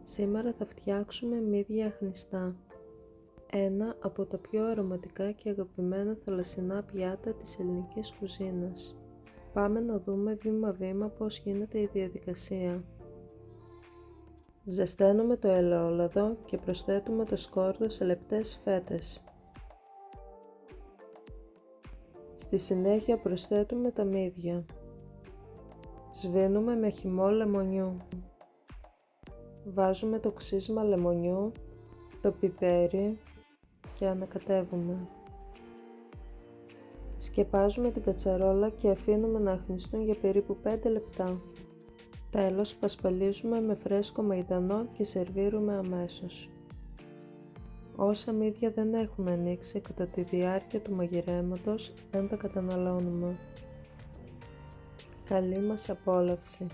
Σήμερα θα φτιάξουμε μύδια αχνηστά, ένα από τα πιο αρωματικά και αγαπημένα θαλασσινά πιάτα της ελληνικής κουζίνας. Πάμε να δούμε βήμα-βήμα πώς γίνεται η διαδικασία. Ζεσταίνουμε το ελαιόλαδο και προσθέτουμε το σκόρδο σε λεπτές φέτες. Στη συνέχεια προσθέτουμε τα μύδια. Σβήνουμε με χυμό λεμονιού. Βάζουμε το ξύσμα λεμονιού, το πιπέρι και ανακατεύουμε. Σκεπάζουμε την κατσαρόλα και αφήνουμε να αχνιστούν για περίπου 5 λεπτά. Τέλος, πασπαλίζουμε με φρέσκο μαϊντανό και σερβίρουμε αμέσως. Όσα μύδια δεν έχουν ανοίξει κατά τη διάρκεια του μαγειρέματος, δεν τα καταναλώνουμε. Καλή μας απόλαυση!